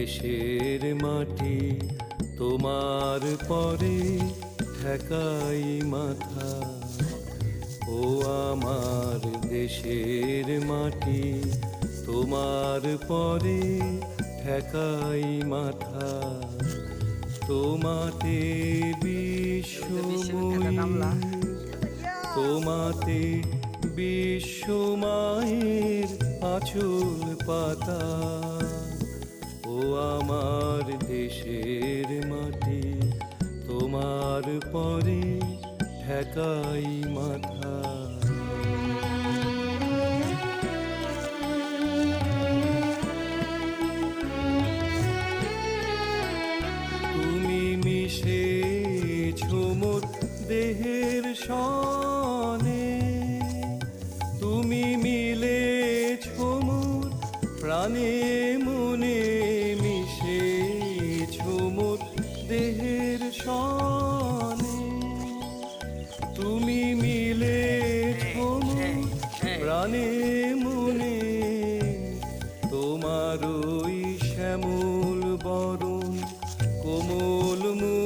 দেশের মাটি তোমার পরে ঠেকাই মাথা। ও আমার দেশের মাটি তোমার পরে ঠেকাই মাথা। তোমাতে বিশ্বময়ী, তোমাতে বিশ্বমায়ের আঁচল পাতা। ও আমার দেশের মাটি তোমার পরে ঠেকাই মাথা। তুমি মিশেছো মোর দেহের সনে, তুমি মিলেছো মোর প্রাণে মনে। মিশেছো মোর দেহের সনে, তুমি মিলেছো মোর প্রাণে মনে। তোমার ওই শ্যামল বরণ কোমল মুখ